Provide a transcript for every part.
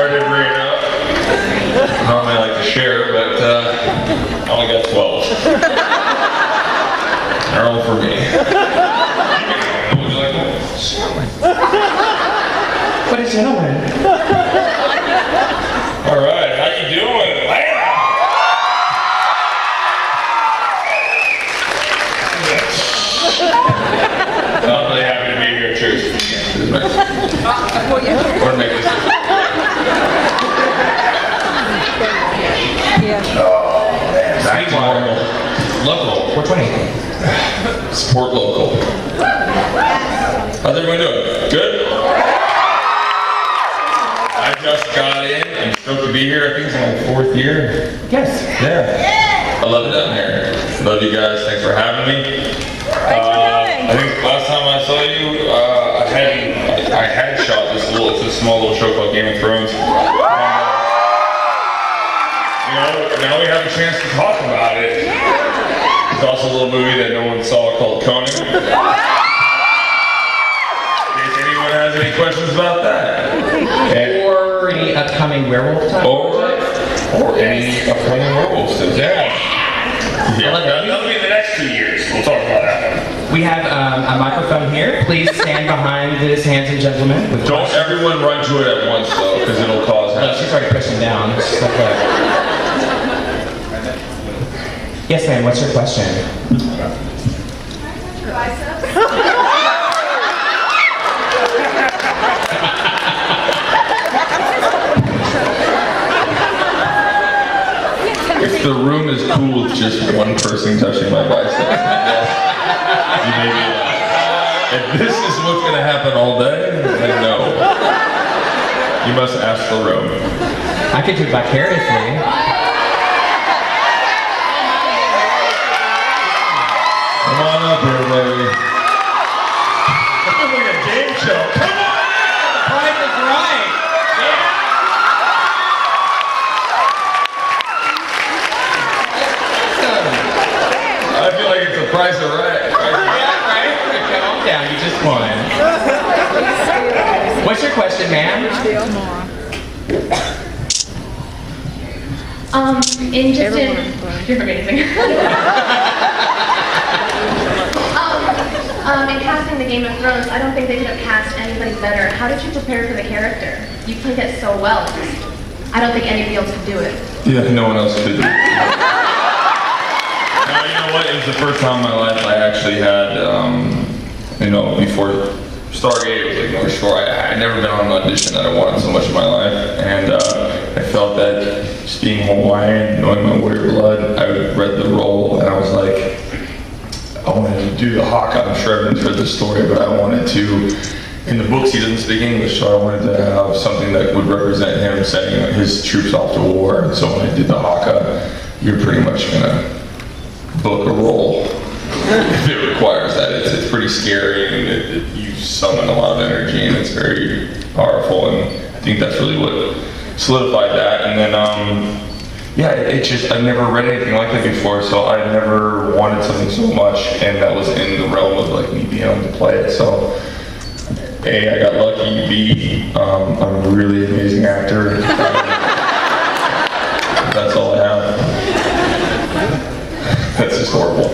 Sorry to bring it up. Normally I like to share, but I only got 12. They're all for me. Would you like one? What a gentleman. All right, how you doing, Atlanta? I'm really happy to be here. Cheers. We're gonna make this. Oh man, back to normal. Local. 420. Support local. How's everyone doing? Good? I just got in. I'm stoked to be here. I think it's my 4th year. Yes. Yeah. I love it down here. Love you guys. Thanks for having me. I think last time I saw you, I had shot this it's a small little show called Game of Thrones. Now we have a chance to talk about it. There's also a little movie that no one saw called Conan. In case anyone has any questions about that. Or any upcoming werewolf time. Or any upcoming werewolf stuff. Yeah. That'll be in the next 2 years. We'll talk about that. We have a microphone here. Please stand behind this handsome gentleman. Don't everyone run to it at once though, because it'll cause No, she's already pushing down. Yes, ma'am. What's your question? If the room is cool with just one person touching my bicep, you may be like, if this is what's going to happen all day, then no. You must ask the room. I could do it vicariously. Come on up here, baby. This is like a game show. Come on in! Price is right. I feel like it's a price of right. Yeah, right? Calm down. You just won. What's your question, ma'am? You're amazing. In casting the Game of Thrones, I don't think they could have cast anybody better. How did you prepare for the character? You played it so well. I don't think anybody else could do it. Yeah, no one else could. Now, you know what? It was the first time in my life I actually had, before Stargate, it was like North Shore. I'd never been on an audition that I wanted so much in my life, and I felt that just being Hawaiian, knowing my warrior blood, I read the role, and I was like, I wanted to do the Hawk. I'm sure everyone's read the story, but I wanted to. In the books, he doesn't speak English, so I wanted to have something that would represent him sending his troops off to war. And so when I did the Haka, you're pretty much gonna book a role if it requires that. It's pretty scary, and you summon a lot of energy, and it's very powerful. And I think that's really what solidified that. And then, I've never read anything like that before, so I never wanted something so much, and that was in the realm of like me being able to play it. So. A, I got lucky. B, I'm a really amazing actor. That's all I have. That's just horrible.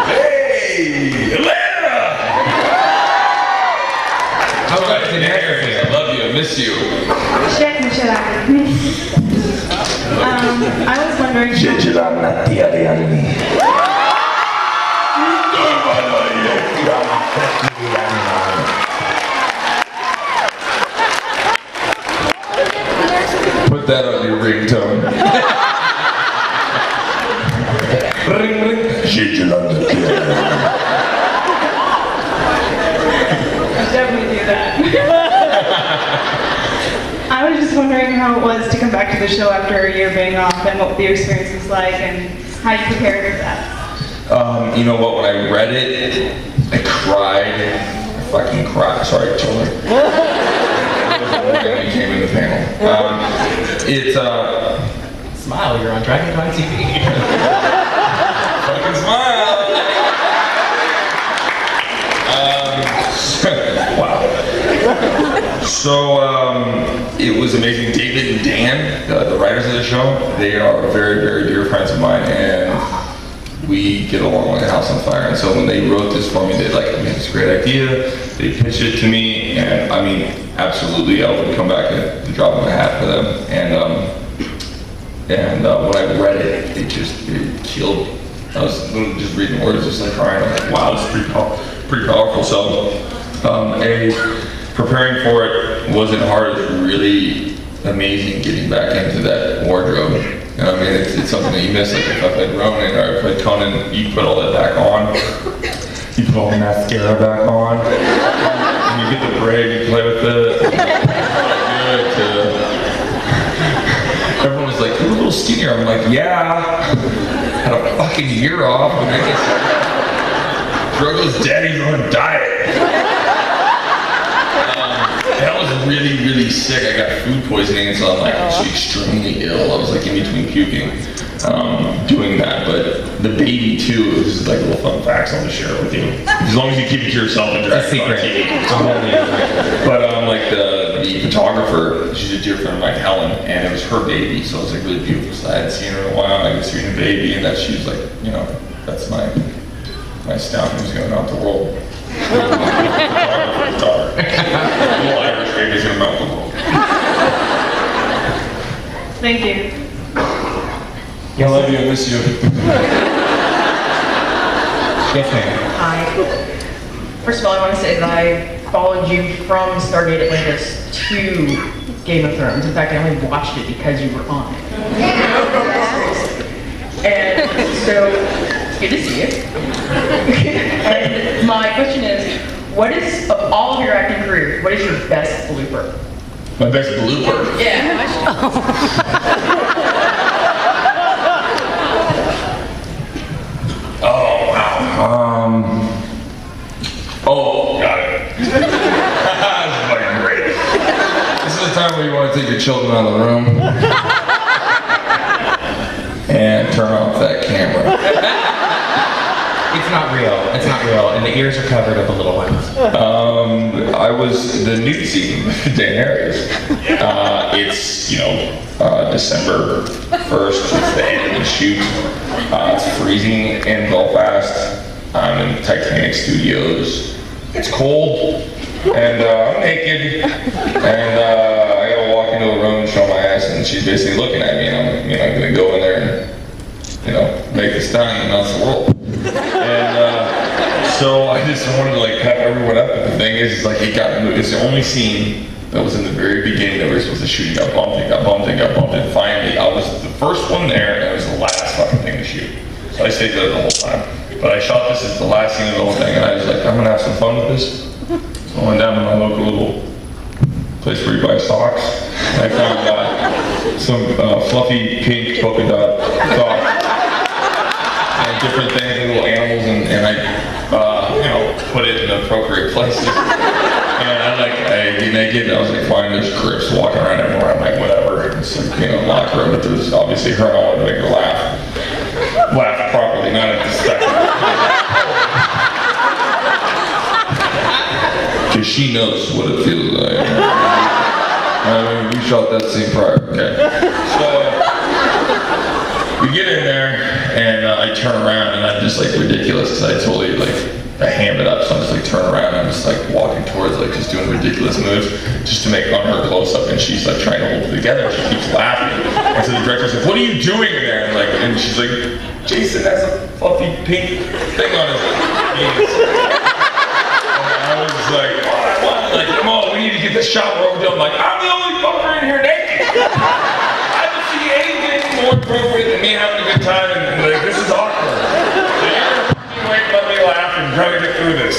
Hey, Atlanta! How about it? I love you. I miss you. I was wondering. Put that on your ringtone. Ring, ring. I definitely do that. I was just wondering how it was to come back to the show after a year being off, and what the experience was like, and how you prepared for that. You know what? When I read it, I cried. I fucking cried. Sorry, children. When he came in the panel. Smile, you're on DragonCon TV. Fucking smile. Wow. So it was amazing. David and Dan, the writers of the show, they are very, very dear friends of mine, and we get along like a house on fire. And so when they wrote this for me, they like, I mean, it's a great idea. They pitched it to me, and I mean, absolutely, I would come back at the drop of a hat for them. And when I read it, it killed. I was just reading words, just like crying. I was like, wow, this is pretty powerful. So, preparing for it wasn't hard. It was really amazing getting back into that wardrobe. You know what I mean? It's something that you miss. Like if I played Ronan or I played Conan, you put all that back on. You put all the mascara back on. And you get the braid, you play with it. Everyone was like, you're a little skinnier. I'm like, yeah. Had a fucking year off. And I guess Drogo's daddy's on a diet. I was really, really sick. I got food poisoning, and so I'm like actually extremely ill. I was like in between puking, doing that. But the baby too, it was like little fun facts I'll just share with you. As long as you keep it to yourself and direct it on TV. But like the photographer, she's a dear friend of mine, Helen, and it was her baby, so it was like really beautiful. So I hadn't seen her in a while. I could see her baby, and that she was like, you know, that's my stallion who's going out the world. Little Irish baby's gonna melt the world. Thank you. I love you, I miss you. Yes, ma'am. Hi. First of all, I want to say that I followed you from Stargate Atlantis to Game of Thrones. In fact, I only watched it because you were on it. And so, it's good to see you. And my question is, what is, of all of your acting career, what is your best blooper? My best blooper? Yeah. Oh, wow. Oh, got it. This is fucking great. This is the time where you want to take your children out of the room and turn off that camera. It's not real. It's not real. And the ears are covered with the little ones. I was the nude scene with Dan Harris. It's, you know, December 1st. It's the end of the shoot. It's freezing in Belfast. I'm in Titanic Studios. It's cold, and I'm naked, and I gotta walk into a room and show my ass, and she's basically looking at me, and I'm, you know, gonna go in there and, you know, make this time and that's the world. And so I just wanted to like pep everyone up, but the thing is like it's the only scene that was in the very beginning that we were supposed to shoot. It got bumped, and finally I was the first one there, and it was the last fucking thing to shoot. So I stayed there the whole time. But I shot this as the last scene of the whole thing, and I was like, I'm gonna have some fun with this. So I went down to my local little place where you buy socks. And I found some fluffy pink polka dot socks. And different things, little animals, and I, you know, put it in appropriate places. And I get naked, and I was like, fine, there's Crips walking around everywhere. I'm like, whatever. It's like, you know, locker room, but there's obviously her, and I wanted to make her laugh. Laugh properly, not at the spectacle. Because she knows what it feels like. I mean, we shot that scene prior, okay. So, we get in there, and I turn around, and I'm just like ridiculous, because I totally like, I ham it up, so I'm just like turn around, and I'm just like walking towards, like just doing ridiculous moves, just to make on her close up, and she's like trying to hold it together, and she keeps laughing. And so the director's like, what are you doing there? And she's like, Jason has a fluffy pink thing on his penis. And I was like, what? Like, come on, we need to get this shot where I'm like, I'm the only fucker in here naked. I haven't seen anything more appropriate than me having a good time, and like, this is awkward. So you're gonna wait, let me laugh and try to get through this.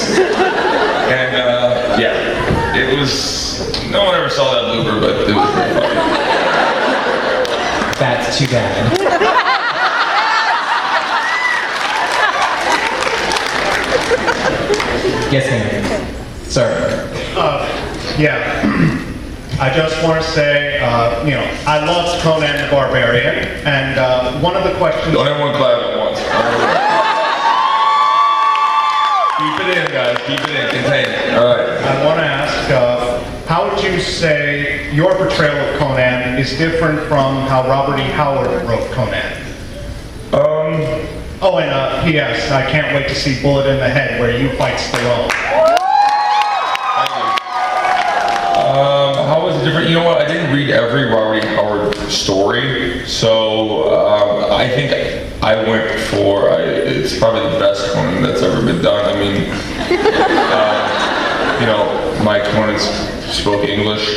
And yeah, it was, no one ever saw that blooper, but it was pretty funny. That's too bad. Yes, ma'am. Sir. Yeah. I just want to say, you know, I loved Conan the Barbarian, and one of the questions... Don't everyone clap at once. Keep it in, guys. Keep it in. Contain it. All right. I want to ask, how would you say your portrayal of Conan is different from how Robert E. Howard wrote Conan? Oh, and P.S. I can't wait to see Bullet in the Head where you fight Stallone. How was it different? You know what? I didn't read every Robert E. Howard story, so I think I went for it's probably the best Conan that's ever been done. I mean, you know, Mike Conan spoke English. He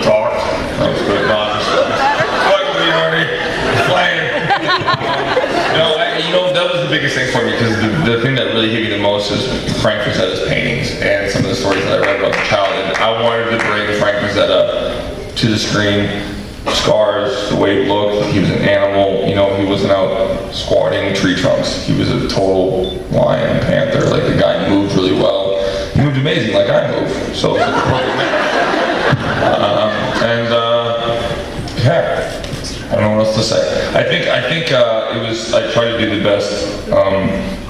talked. That was good. No, I'm just fuck me, Arnie. Playing. You know, that was the biggest thing for me because the thing that really hit me the most is Frank Frazetta's paintings and some of the stories that I read about the child. And I wanted to bring Frank Frazetta to the screen. Scars, the way he looked, he was an animal. You know, he wasn't out squatting tree trunks. He was a total lion, panther. Like, the guy moved really well. He moved amazing, like I move. So it was like a perfect match. Yeah, I don't know what else to say. I think it was. I tried to do the best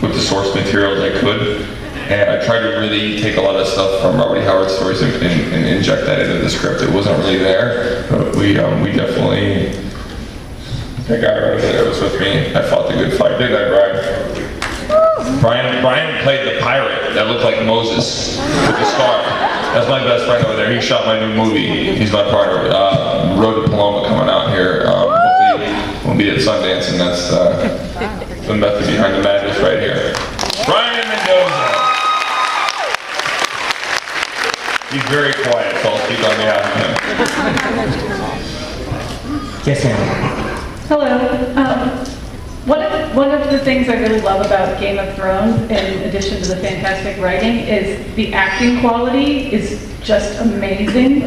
with the source materials I could, and I tried to really take a lot of stuff from Robert E. Howard's stories and inject that into the script. It wasn't really there, but we definitely. That guy right there was with me. I fought the good fight, didn't I, Brian? Brian played the pirate that looked like Moses with the scarf. That's my best friend over there. He shot my new movie. He's my partner. Road to Paloma coming out here. Hopefully we'll be at Sundance, and that's the method behind the madness right here. Brian Mendoza. He's very quiet, so I'll speak on behalf of him. Yes, ma'am. Hello. One of the things I really love about Game of Thrones, in addition to the fantastic writing, is the acting quality is just amazing.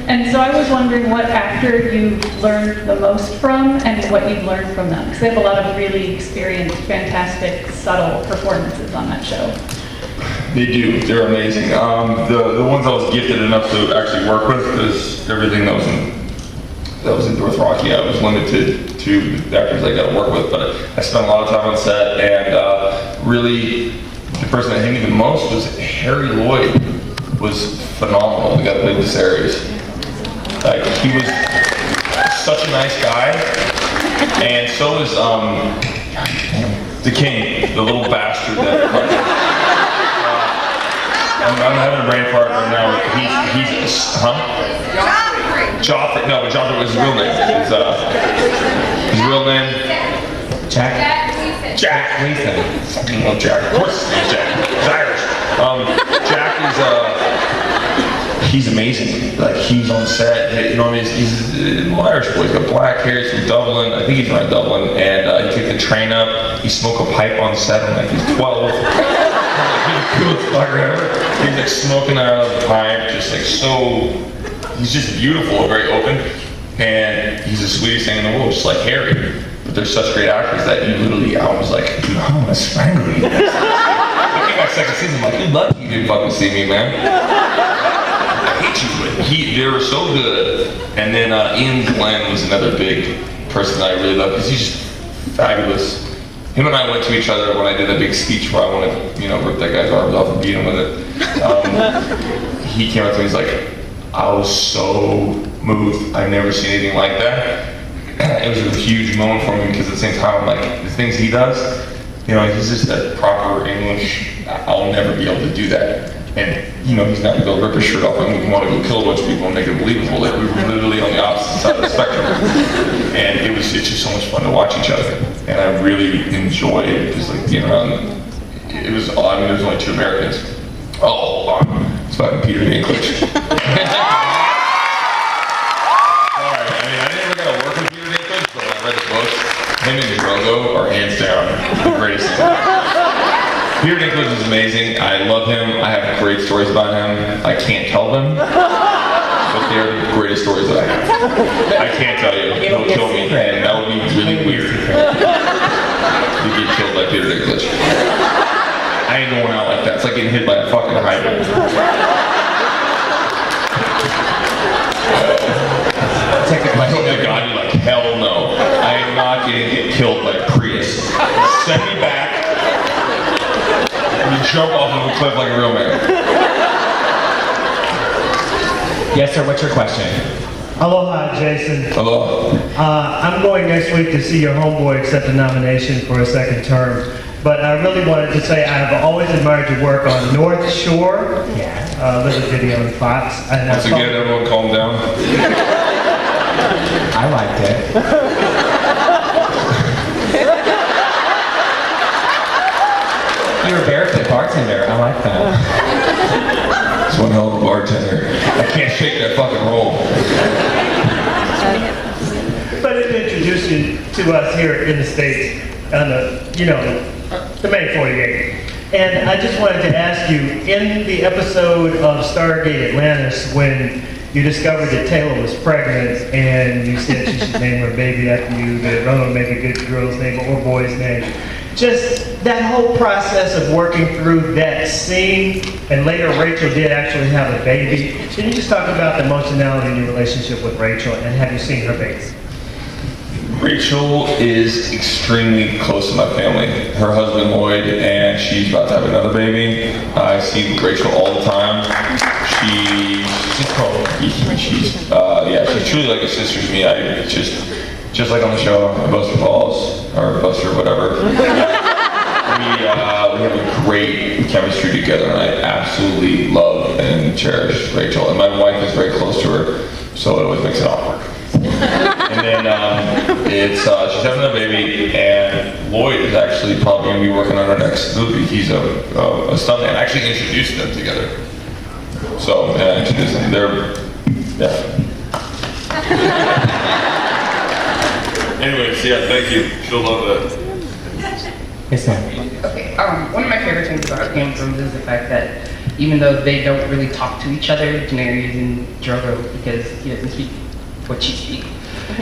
And so I was wondering what actor you learned the most from and what you've learned from them. Because they have a lot of really experienced, fantastic, subtle performances on that show. They do. They're amazing. The ones I was gifted enough to actually work with, because everything that was in Dothraki, I was limited to the actors I got to work with, but I spent a lot of time on set, and really, the person that hit me the most was Harry Lloyd. Was phenomenal. The guy that played Viserys. Like, he was such a nice guy, and so is the king, the little bastard that. I'm having a brain fart right now. He's Joffrey. No, but Joffrey was his real name. His real name. Jack Gleason. Fucking love Jack. Of course his name's Jack. He's Irish. Jack is he's amazing. Like, he's on set. You know, I mean, he's an Irish boy. He's got black hair. He's from Dublin. I think he's from Dublin. And he took the train up. He smoked a pipe on set when like he's 12. He's the coolest fucker ever. He's like smoking out of the pipe, just like so. He's just beautiful, very open, and he's the sweetest thing in the world, just like Harry. But they're such great actors that you literally, I was like, dude, I'm gonna strangle you. Looking at second season, I'm like, you're lucky you didn't fucking see me, man. I hate you, but they were so good. And then Ian Glenn was another big person that I really loved, because he's just fabulous. Him and I went to each other when I did a big speech where I wanted to, you know, rip that guy's arms off and beat him with it. He came up to me, he's like, I was so moved. I've never seen anything like that. It was a huge moment for me because at the same time, like, the things he does, you know, he's just that proper English. I'll never be able to do that. And, you know, he's not going to go rip his shirt off and want to go kill a bunch of people and make it believable. Like, we were literally on the opposite side of the spectrum. And it's just so much fun to watch each other. And I really enjoyed just, like, being around. It was, I mean, there's only two Americans. Oh, it's fucking Peter Dinklage. Sorry, I mean, I never got to work with Peter Dinklage, but when I read the books, him and Drogo are hands down the greatest thing ever. Peter Dinklage is amazing. I love him. I have great stories about him. I can't tell them, but they're the greatest stories that I have. I can't tell you. He'll kill me, and that would be really weird. You get killed by Peter Dinklage. I ain't going out like that. It's like getting hit by a fucking hydrant. I hope to God you're like, hell no. I am not going to get killed by Prius. Send me back. jump off of a cliff like a real man. Yes, sir, what's your question? Aloha, Jason. Hello. I'm going next week to see your homeboy accept a nomination for a second term. But I really wanted to say I've always admired your work on North Shore. Yeah. Little video on Fox. And Once again, everyone calm down. I liked it. You're a barefoot bartender. I like that. It's one hell of a bartender. I can't shake that fucking roll. But it introduced you to us here in the States on the May 48. And I just wanted to ask you, in the episode of Stargate Atlantis, when you discovered that Taylor was pregnant and you said she should name her baby after you, that Ronan would make a good girl's name or boy's name, just that whole process of working through that scene, and later Rachel did actually have a baby. Can you just talk about the emotionality in your relationship with Rachel, and have you seen her baby? Rachel is extremely close to my family. Her husband Lloyd, and she's about to have another baby. I see Rachel all the time. She's truly like a sister to me. Just like on the show, I bust her balls, or bust her whatever. We have a great chemistry together, and I absolutely love and cherish Rachel. And my wife is very close to her, so it always makes it awkward. And then she's having a baby, and Lloyd is actually probably going to be working on our next movie. He's a stuntman. I actually introduced them together. So, I introduced them. Anyways, yeah, thank you. She'll love that. Yes, ma'am. Okay, one of my favorite things about Game of Thrones is the fact that even though they don't really talk to each other, Daenerys and Drogo, because he doesn't speak what she speaks,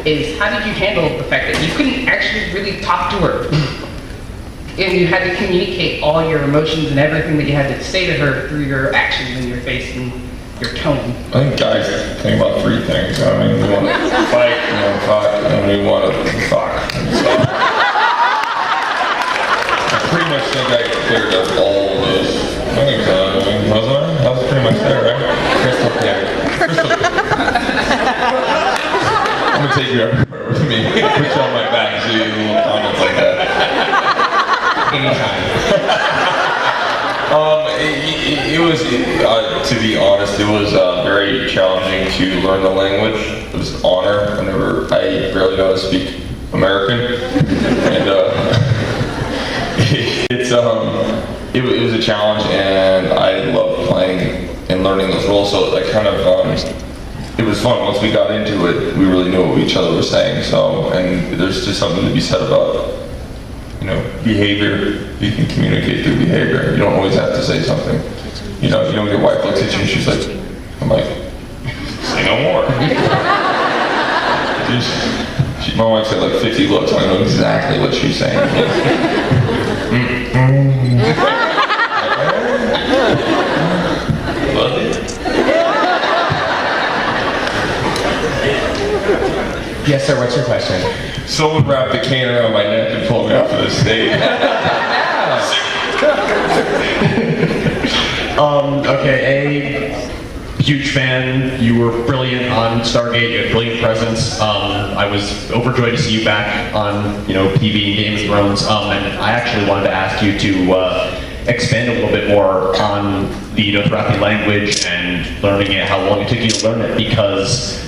is how did you handle the fact that you couldn't actually really talk to her? And you had to communicate all your emotions and everything that you had to say to her through your actions and your face and your tone. I think guys think about three things. I mean, we want to fight, we want to fuck, and we want to fuck. So, I pretty much think I cleared up all those things. Wasn't I? That was pretty much there, right? Crystal clear. I'm going to take you everywhere with me. Put you on my back so you do little comments like that. Anytime. It was, to be honest, it was very challenging to learn the language. It was an honor. I barely know how to speak American, and it was a challenge. And I loved playing and learning those roles. So I kind of it was fun. Once we got into it, we really knew what each other were saying. So, and there's just something to be said about behavior. You can communicate through behavior. You don't always have to say something. Your wife looks at you and she's like, I'm like, say no more. My wife said like 50 looks, I know exactly what she's saying. Love it. Yes, sir, what's your question? Someone wrapped the cane around my neck and pulled me off of the stage. Okay, huge fan. You were brilliant on Stargate. You had brilliant presence. I was overjoyed to see you back on, PB and Game of Thrones. And I actually wanted to ask you to expand a little bit more on the Dothraki language and learning it, how long it took you to learn it, because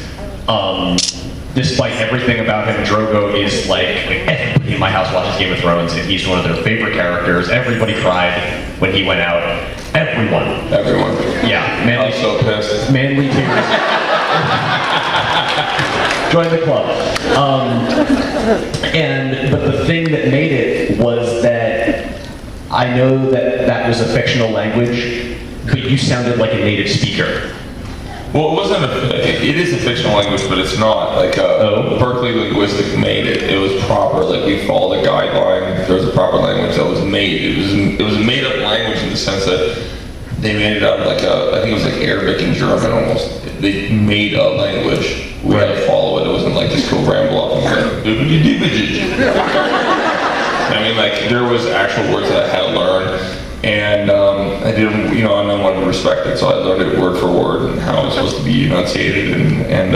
despite everything about him, Drogo is like everybody in my house watches Game of Thrones, and he's one of their favorite characters. Everybody cried when he went out. Everyone. Yeah, I'm so pissed. manly tears. Join the club. But the thing that made it was that I know that was a fictional language, but you sounded like a native speaker. Well, it is a fictional language, but it's not. Like, Berkeley Linguistic made it. It was proper, like, we followed the guideline. There was a proper language that was made. It was a made-up language in the sense that they made it out of, like, I think it was like Arabic and German almost. They made a language. We had to follow it. It wasn't like just go ramble off and like, I mean, like, there was actual words that I had to learn. And I didn't, I wanted to respect it, so I learned it word for word and how it was supposed to be enunciated, and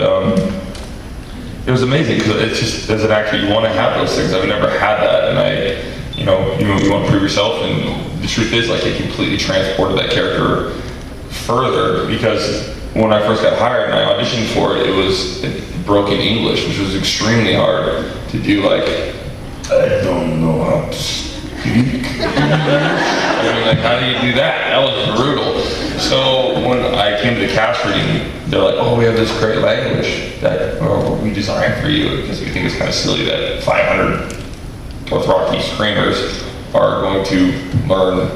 it was amazing because it's just, as an actor, you want to have those things. I've never had that, and you want to prove yourself, and the truth is, like, it completely transported that character further, because when I first got hired and I auditioned for it, it was in broken English, which was extremely hard to do. Like, I don't know how to speak. Like, how do you do that? That was brutal. So when I came to the cast reading, they're like, oh, we have this great language that we designed for you, because we think it's kind of silly that 500 Dothraki screamers are going to learn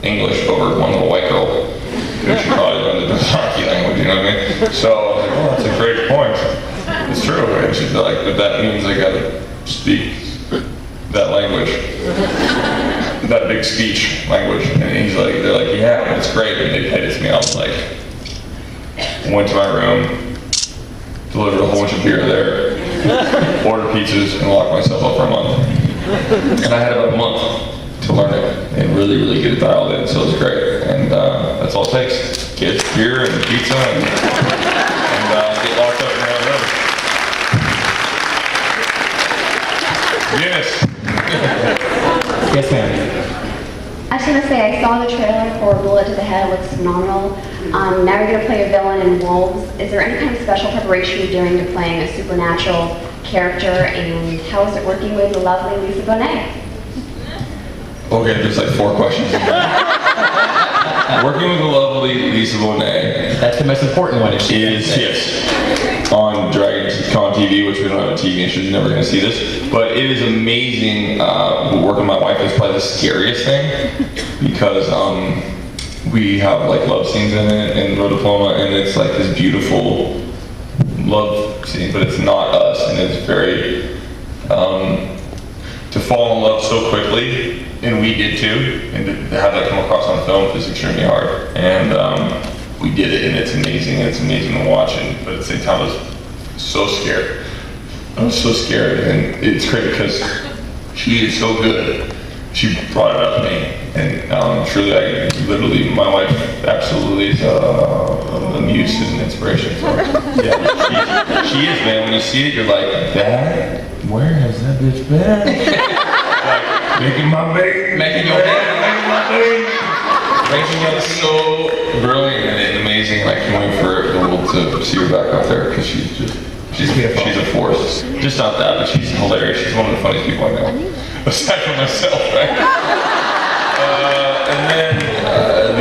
English over one little white girl who should probably learn the Dothraki language, you know what I mean? So I was like, oh, that's a great point. It's true. And she's like, but that means I gotta speak that language, that big speech language. And they're like, yeah, that's great. And they played it to me. I was like, went to my room, delivered a whole bunch of beer there, ordered pizzas, and locked myself up for a month. And I had about a month to learn it and really, really get it dialed in. So it was great. And that's all it takes. Kids, beer, and pizza, and get locked up in my own room. Yes. Yes, ma'am. I just want to say, I saw the trailer for Bullet to the Head. It looks phenomenal. Now you're going to play a villain in Wolves. Is there any kind of special preparation you're doing to playing a supernatural character, and how is it working with the lovely Lisa Bonet? Okay, there's like 4 questions. Working with the lovely Lisa Bonet. That's the most important one. Is, yes, on Dragon Con TV, which we don't have a TV, and she's never going to see this. But it is amazing. Working with my wife is probably the scariest thing, because we have like love scenes in it and Road Diploma, and it's like this beautiful love scene, but it's not us, and it's very to fall in love so quickly, and we did too, and to have that come across on film is extremely hard. And we did it, and it's amazing. And it's amazing to watch, but at the same time, I was so scared. I was so scared, and it's great because she is so good. She brought it up to me, and truly, my wife absolutely is a muse and an inspiration for it. Yeah, she is, man. When you see it, you're like, Dad, where has that bitch been? Like, making my baby. Making your baby. Making my baby. Rachel is so brilliant and amazing. I can't wait for the world to see her back up there, because she's a force. Just not that, but she's hilarious. She's one of the funniest people I know, aside from myself, right? And then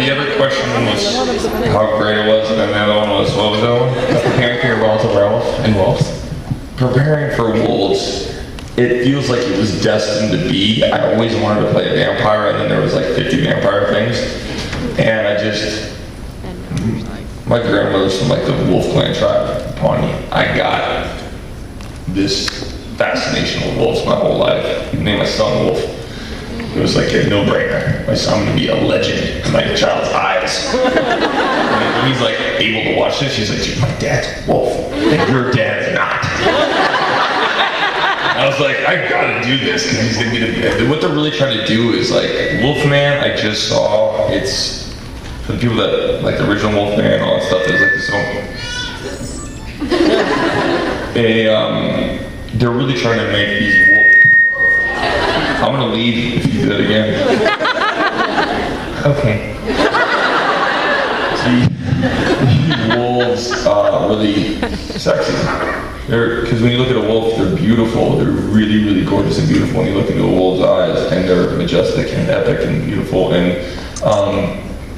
the other question was how great it was, and then the other one was, what was that one? Preparing for your role as a werewolf and wolves. Preparing for Wolves, it feels like it was destined to be. I always wanted to play a vampire, and then there was like 50 vampire things, and my grandmother's from like the Wolf Clan tribe, Pawnee. I got this fascination with wolves my whole life. I named my son Wolf. It was like a no-brainer. My son would be a legend in my child's eyes. And when he's like able to watch this, he's like, dude, my dad's Wolf, and your dad's not. I was like, I gotta do this, because he's gonna be the. What they're really trying to do is like Wolfman. I just saw, it's for the people that like the original Wolfman and all that stuff. There's like this whole. They're really trying to make these wolves. I'm gonna leave if you do that again. Okay. These wolves are really sexy. Because when you look at a wolf, they're beautiful. They're really, really gorgeous and beautiful. When you look into a wolf's eyes, and they're majestic and epic and beautiful and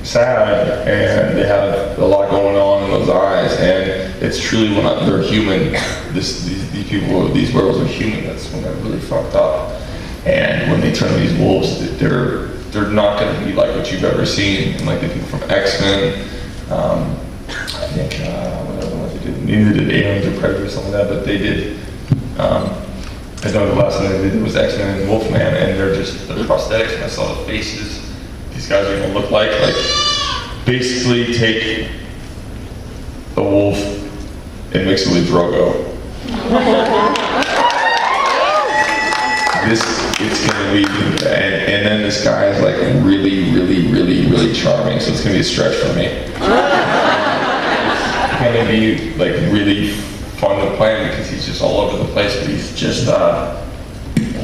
sad, and they have a lot going on in those eyes. And it's truly when they're human. These people, these werewolves are human. That's when they're really fucked up. And when they turn these wolves, they're not going to be like what you've ever seen. And like the people from X-Men. I think what other ones they did? Maybe they did Aliens or Predator or something like that, but they did. I know the last one they did was X-Men and Wolfman, and they're just the prosthetics. And I saw the faces these guys are gonna look like basically take a wolf and mix it with Drogo. it's gonna be, and then this guy is like really charming, so it's gonna be a stretch for me. It's gonna be like really fun to play him because he's just all over the place, but he's just,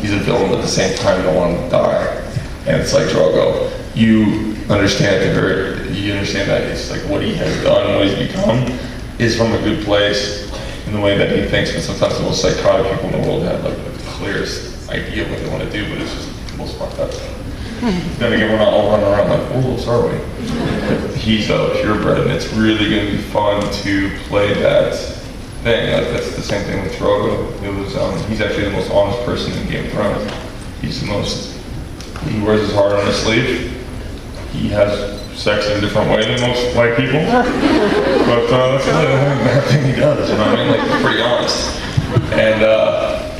he's a villain but at the same time you don't want him to die. And it's like Drogo. You understand that it's like what he has done, what he's become, is from a good place in the way that he thinks, but sometimes the most psychotic people in the world have like the clearest idea of what they want to do, but it's just the most fucked up. Then again, we're not all running around like wolves, are we? But he's purebred, and it's really going to be fun to play that thing. Like that's the same thing with Drogo. It was he's actually the most honest person in Game of Thrones. He's the most. He wears his heart on his sleeve. He has sex in a different way than most white people. But that's the only bad thing he does, you know what I mean? Like, he's pretty honest. And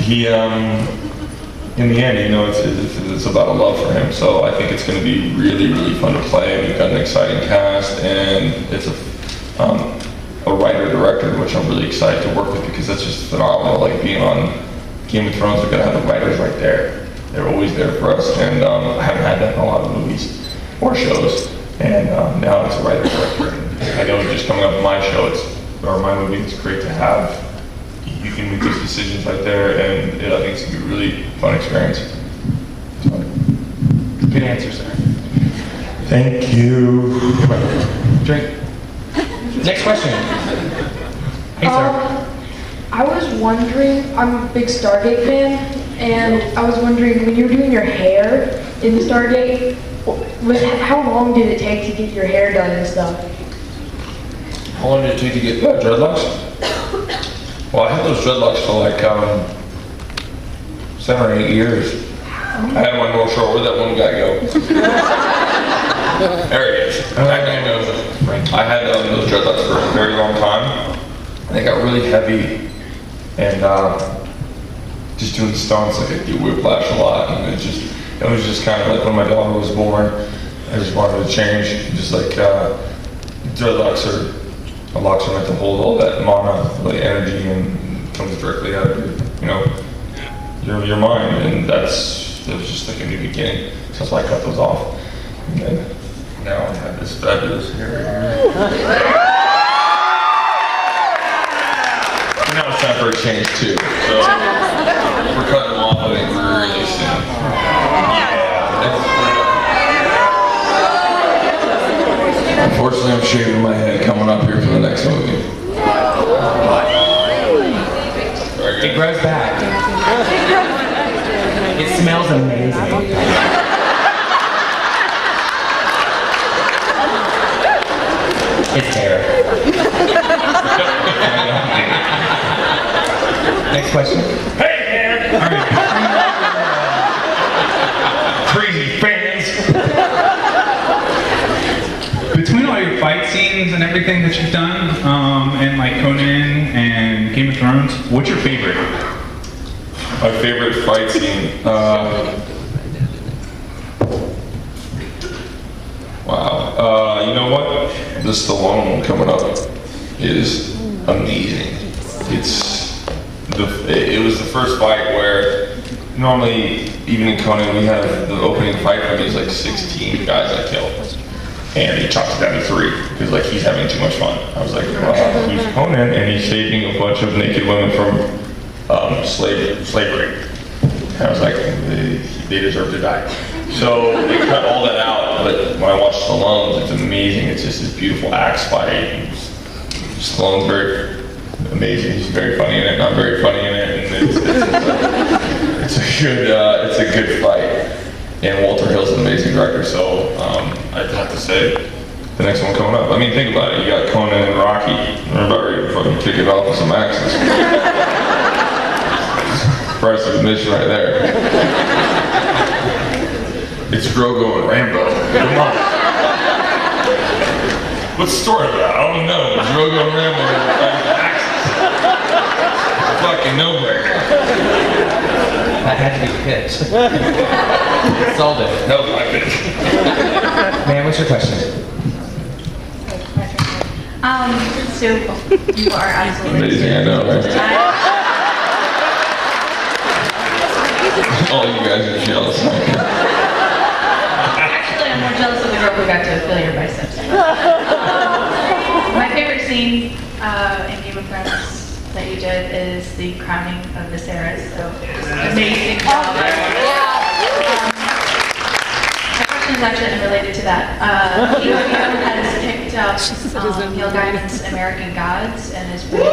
he, in the end, you know, it's about a love for him. So I think it's going to be really fun to play. We've got an exciting cast, and it's a writer-director, which I'm really excited to work with because that's just phenomenal. Like, being on Game of Thrones, we're going to have the writers right there. They're always there for us, and I haven't had that in a lot of movies or shows, and now it's a writer-director. I know just coming up with my show, or my movie, it's great to have, you can make those decisions right there, and I think it's going to be a really fun experience. Good answer, sir. Thank you. Drink. Next question. Hey, sir. I was wondering, I'm a big Stargate fan, and I was wondering, when you were doing your hair in Stargate, how long did it take to get your hair done and stuff? How long did it take to get dreadlocks? Well, I had those dreadlocks for like 7 or 8 years. I had one North Shore. Where'd that one guy go? There he is. That guy knows it. I had those dreadlocks for a very long time. And they got really heavy. And just doing stunts, like I get whiplash a lot. And it was just kind of like when my daughter was born, I just wanted to change. Just like dreadlocks locks are meant to hold all that mana, like energy, and comes directly out of your mind, and that was just like a new beginning. So that's why I cut those off. And then now I have this fabulous hair here. And now it's time for a change too. So we're cutting them off, I think, really soon. Unfortunately, I'm shaving my head coming up here for the next movie. It grows back. It smells amazing. It's hair. Next question. Hey, man! All right. Crazy fans! Between all your fight scenes and everything that you've done, and like Conan and Game of Thrones, what's your favorite? My favorite fight scene. Wow. You know what? The Stallone one coming up is amazing. It was the first fight where normally, even in Conan, we have the opening fight for me is like 16 guys I kill. And he chops it down to 3 because like he's having too much fun. I was like, wow, who's Conan? And he's saving a bunch of naked women from slavery. And I was like, they deserve to die. So they cut all that out, but when I watch Stallone's, it's amazing. It's just this beautiful axe fight. Stallone's very amazing. He's very funny in it, and I'm very funny in it. And it's a good fight. And Walter Hill's an amazing director, so I'd have to say the next one coming up. I mean, think about it. You got Conan and Rocky. We're about ready to fucking kick it off with some axes. Price of admission right there. It's Drogo and Rambo. Come on. What's the story about? I don't know. Drogo and Rambo are fighting with axes. Fucking no-brainer. That had to be pitched. Sold it. That was my pitch. Man, what's your question? So you are absolutely Amazing, I know, right? Oh, girl who got to fill your biceps. My favorite scene in Game of Thrones that you did is the crowning of Viserys. So amazing job. My question is actually unrelated to that. HBO has picked up Neil Gaiman's American Gods and is producing.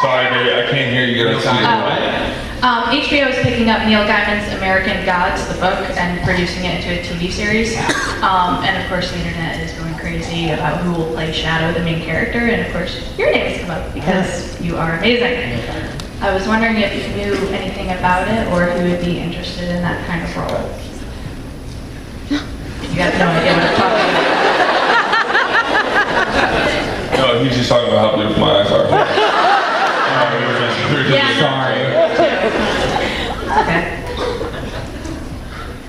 Sorry, baby, I can't hear you guys. HBO is picking up Neil Gaiman's American Gods, the book, and producing it into a TV series. And of course, the internet is going crazy about who will play Shadow, the main character. And of course, your name has come up because you are amazing. I was wondering if you knew anything about it or if you would be interested in that kind of role. You have no idea what I'm talking about. No, he's just talking about how beautiful my eyes are. Sorry. Okay.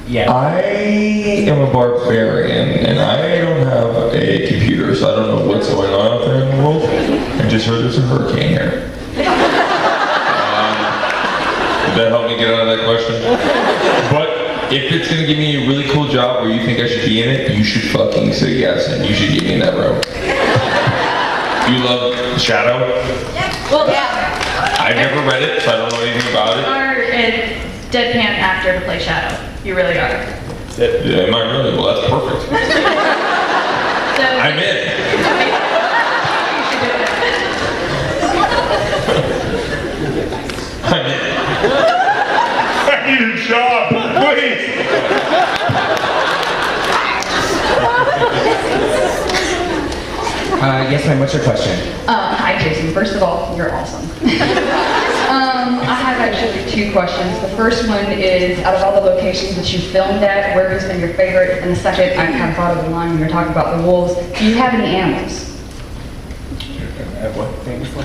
Yeah. I am a barbarian, and I don't have a computer, so I don't know what's going on out there in the world. I just heard there's a hurricane here. Did that help me get out of that question? But if it's going to give me a really cool job where you think I should be in it, you should fucking say yes, and you should get me in that room. You love Shadow? Well, yeah. I've never read it, so I don't know anything about it. You are a deadpan actor to play Shadow. You really are. Yeah, am I really? Well, that's perfect. So, I'm in. I'm in. I need a job, please. Yes, ma'am, what's your question? Hi, Jason. First of all, you're awesome. I have actually two questions. The first one is, out of all the locations that you filmed at, where has been your favorite? And the second, I kind of thought of the line when you were talking about the wolves. Do you have any animals?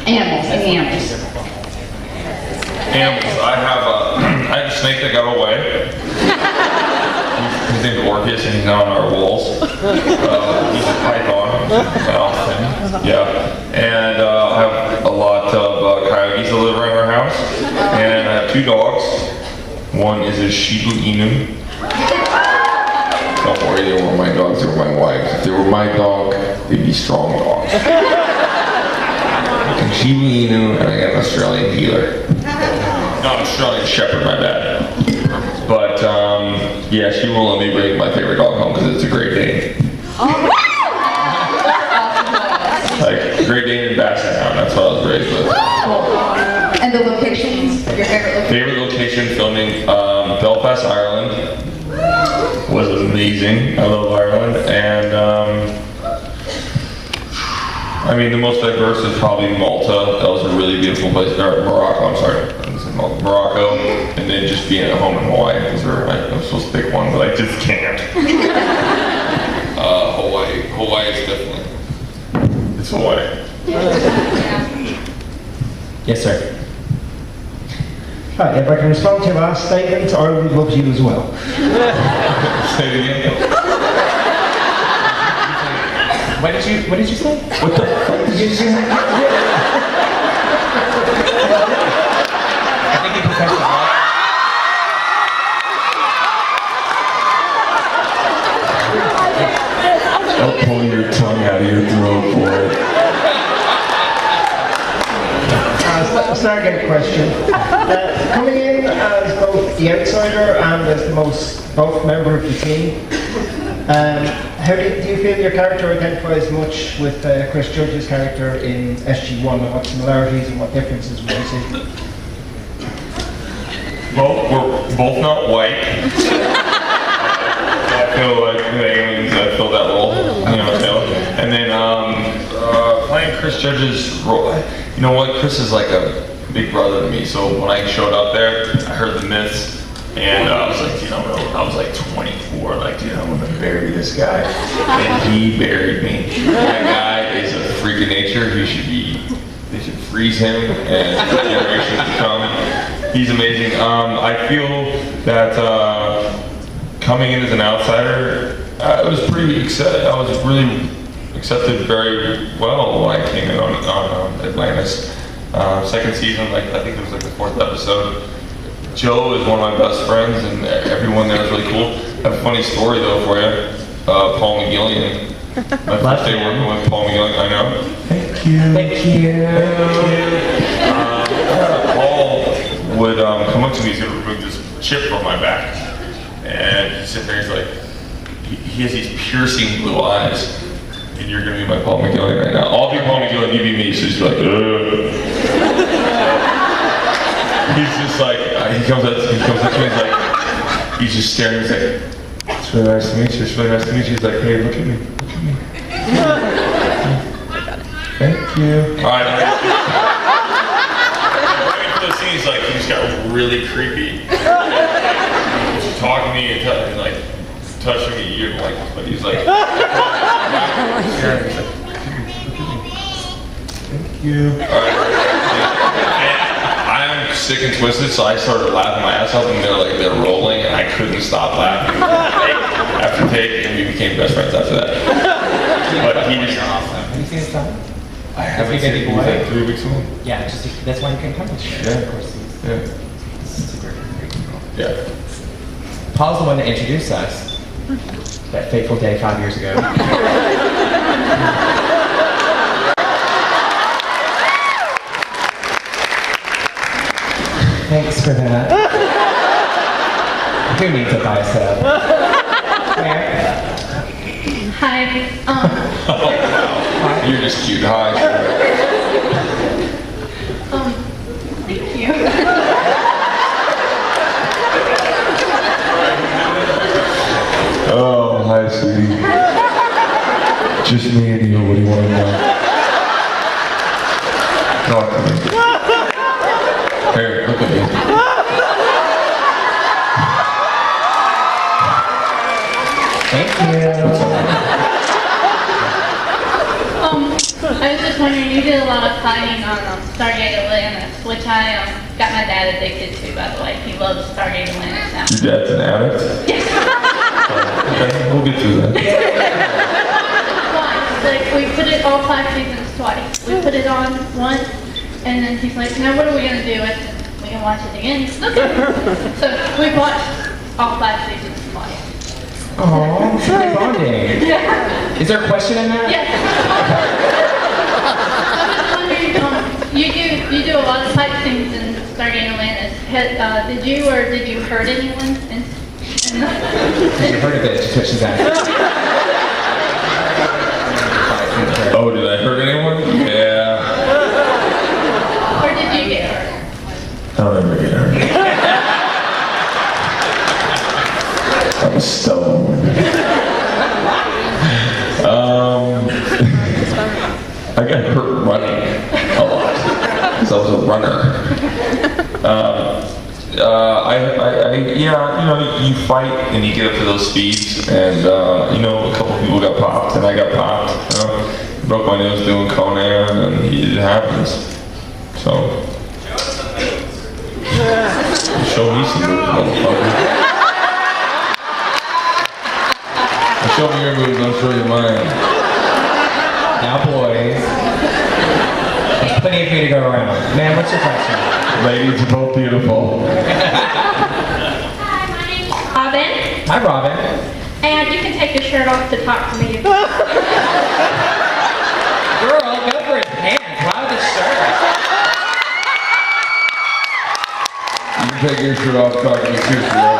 Animals, any animals? Animals. I have a snake that got away. His name's Orcus, and he's now on our walls. He's a python. Yeah. And I have a lot of coyotes that live around our house. And I have two dogs. One is a Shiba Inu. Don't worry, they were my dogs, they were my wives. If they were my dog, they'd be strong dogs. And Shiba Inu, and I got an Australian healer. Not Australian Shepherd, my bad. But, yeah, she won't let me bring my favorite dog home because it's a Great Dane. Like, Great Dane and Basset Hound, that's what I was raised with. And the locations? Your favorite location? Favorite location filming, Belfast, Ireland. Was amazing. I love Ireland. And, I mean, the most diverse is probably Malta. That was a really beautiful place. Or Morocco, I'm sorry. Morocco, and then just being at home in Hawaii. Those are, I'm supposed to pick one, but I just can't. Hawaii is definitely, it's Hawaii. Yes, sir. Right, if I can respond to your last statement, Ireland loves you as well. Say it again. What did you say? What the fuck did you say? I think he professed Don't pull your tongue out of your throat for it. Stargate question. Coming in as both the outsider and as the most vocal member of the team, how do you feel your character identifies much with Chris Judge's character in SG1, and what similarities and what differences would you see? Well, we're both not white. I feel like the aliens, I feel that role, you know, so. And then playing Chris Judge's role, you know what, Chris is like a big brother to me, so when I showed up there, I heard the myths, and I was like, you know, I was like 24, like, dude, I'm gonna bury this guy. And he buried me. That guy is a freak of nature. They should freeze him and generations to come. He's amazing. I feel that coming in as an outsider, I was really accepted very well when I came in on Atlantis. Second season, like I think it was like the 4th episode. Joe is one of my best friends, and everyone there is really cool. I have a funny story though for you. Paul McGillian. My first day working with Paul McGillian, I know. Thank you. Paul would come up to me, he's gonna remove this chip from my back. And he'd sit there, he's like, he has these piercing blue eyes. And you're gonna be my Paul McGillian right now. I'll be Paul McGillian, you be me, so he's like, He's just like, he comes up to me, he's like, he's just staring, he's like, it's really nice to meet you, it's really nice to meet you. He's like, hey, look at me, look at me. Thank you. All right. Right before the scene, he's like, he just got really creepy. He's talking to me and like touching me, you're like, but he's like, thank you. All right. I'm sick and twisted, so I started laughing my ass off, and they're rolling, and I couldn't stop laughing. After take, and we became best friends after that. But he just awesome. Have you seen his son? I haven't seen him. He's like 3 weeks old. Yeah, that's why you can come to show. Yeah. Of course, he's super great. Yeah. Paul's the one that introduced us. That fateful day 5 years ago. Thanks for that. Who needs a bicep? Hi. You're just cute. Hi. Thank you. Oh, hi, sweetie. Just me and you. What do you want to know? Talk to me. Here, look at me. Thank you. I was just wondering, you did a lot of fighting on Stargate Atlantis, which I got my dad addicted to, by the way. He loves Stargate Atlantis now. Your dad's an addict? Yes. Okay, we'll get through that. Twice. Like, we put it all 5 seasons twice. We put it on once, and then he's like, now what are we going to do? I said, we can watch it again. Okay. So we've watched all 5 seasons twice. Aww, very bonding. Yeah. Is there a question in that? Yes. I was wondering, you do a lot of fight scenes in Stargate Atlantis. Did you hurt anyone? You heard of it, just what she's asking. Oh, did I hurt anyone? Yeah. Or did you get hurt? I'll never get hurt. I'm a stone. I got hurt running a lot because I was a runner. Yeah, you know, you fight and you get up to those speeds, and you know, a couple people got popped, and I got popped. You know, broke my nose doing Conan, and it happens. So, show me some moves, motherfucker. Show me your moves, I'll show you mine. Now, boys, there's plenty of you to go around. Man, what's your question? Ladies are both beautiful. Hi, my name's Robin. Hi, Robin. And you can take your shirt off to talk to me. Girl, go for his pants. Why with his shirt? You can take your shirt off, talk to me too, girl.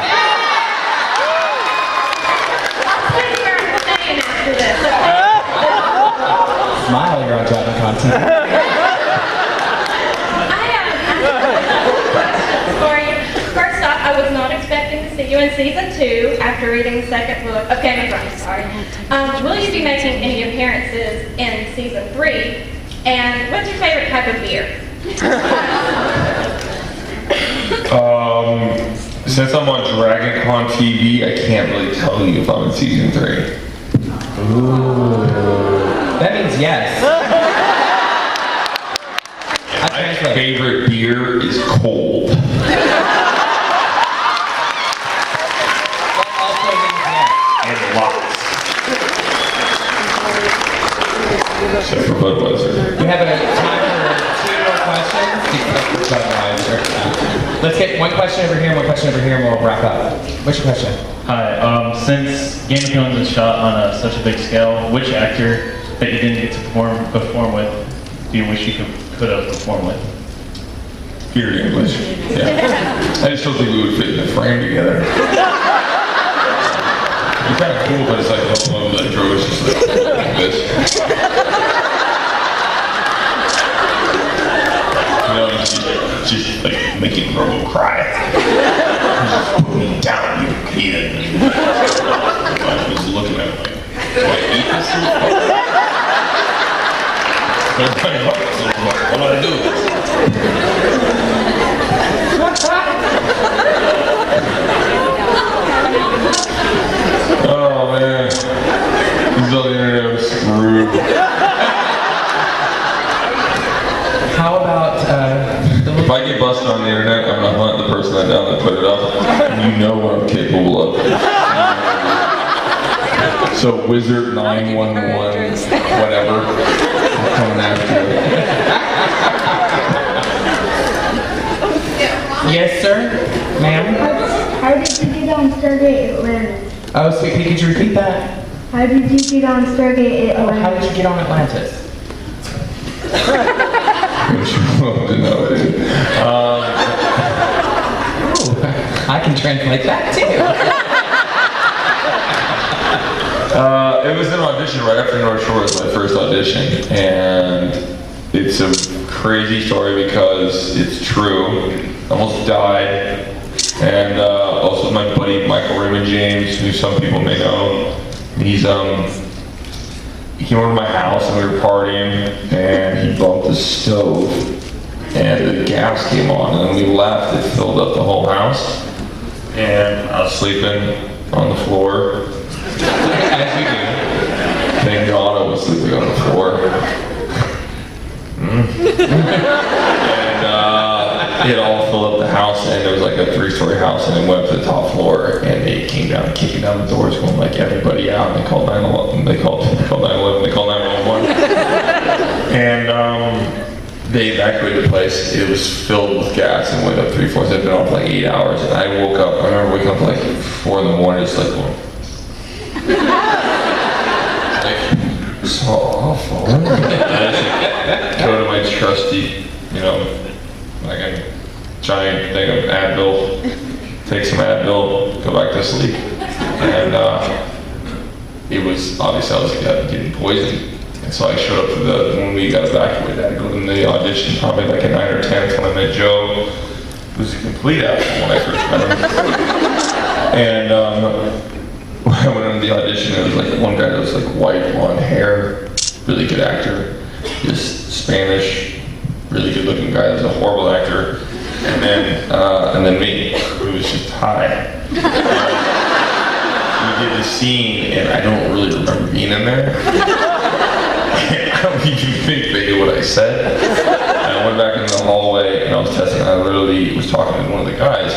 Smile, you're on driving content. First off, I was not expecting to see you in season 2 after reading the second book of Game of Thrones. Sorry. Will you be making any appearances in season 3? And what's your favorite type of beer? Since I'm on DragonCon TV, I can't really tell you if I'm in season 3. Ooh. That means yes. My favorite beer is cold. And lots. Except for Budweiser. We have time for 2 more questions. Budweiser. Let's get one question over here and one question over here, and we'll wrap up. What's your question? Hi. Since Game of Thrones was shot on such a big scale, which actor that you didn't get to perform with do you wish you could have performed with? Peter English. Yeah. I just don't think we would fit in the frame together. It's kind of cool, but it's like the whole movie like Joe is just like this. You know, just like making Robo cry. Just put me down, you kid. I was looking at him like, do I eat this? What do I do with this? Oh man, he's on the internet was screwed. How about, if I get busted on the internet, I'm gonna hunt the person that down and put it up, and you know what I'm capable of. So Wizard 911, whatever, I'm coming after you. yes, sir? Ma'am? How did you get on Stargate Atlantis? Oh, sweet pea, could you repeat that? How did you get on Stargate Oh, Atlantis? how did you get on Atlantis? Which you love to know, dude. I can translate that too. It was an audition right after North Shore was my first audition, and it's a crazy story because it's true. I almost died, and also my buddy Michael Raymond James, who some people may know, he came over to my house and we were partying, and he bumped the stove, and the gas came on, and when we left, it filled up the whole house, and I was sleeping on the floor. As you do. Thank God I was sleeping on the floor. And it all filled up the house, and it was like a 3-story house, and it went up to the top floor, and they came down, kicking down the doors, going like everybody out, and they called 911, they called 911, they called 911. And they evacuated the place. It was filled with gas and went up 3 floors. I'd been on for like 8 hours, and I woke up, I remember waking up like 4 in the morning, just like going, so awful. I just go to my trusty, like a giant thing of Advil, take some Advil, go back to sleep. And it was, obviously I was getting poisoned. And so I showed up when we got evacuated, I had to go to the audition, probably like at 9 or 10, that's when I met Joe, who was a complete asshole when I first met him. And when I went into the audition, there was like one guy that was like white, blonde hair, really good actor, just Spanish, really good looking guy that was a horrible actor, and then me, who was just high. We did the scene, and I don't really remember being in there. I don't even think they knew what I said. And I went back in the hallway, and I was testing, and I literally was talking to one of the guys,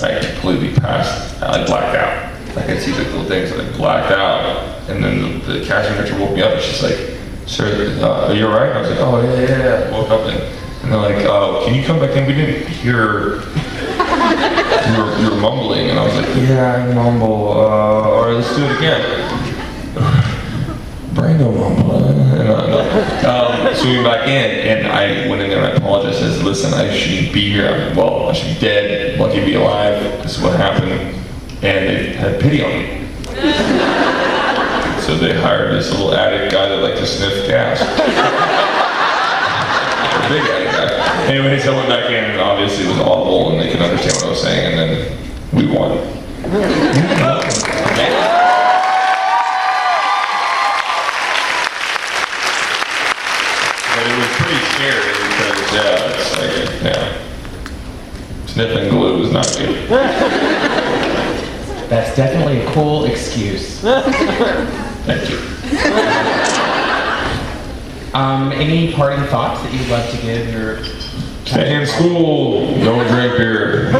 and I completely passed, I blacked out. I could see the little things, and I blacked out. And then the casting director woke me up, and she's like, "Sir, are you alright?" I was like, "Oh, yeah. I woke up, and they're like, "Oh, can you come back in? We didn't hear you were mumbling." And I was like, "Yeah, I mumble. Alright, let's do it again." Brain don't mumble. So we went back in, and I went in there and I apologized. I said, "Listen, I shouldn't be here. Well, I should be dead. Lucky to be alive. This is what happened." And they had pity on me. So they hired this little addict guy that liked to sniff gas. A big addict guy. Anyways, I went back in, and obviously it was awful, and they could understand what I was saying, and then we won. But it was pretty scary because, sniffing glue is not good. That's definitely a cool excuse. Thank you. Any parting thoughts that you'd love to give your... Stay in school, don't drink beer.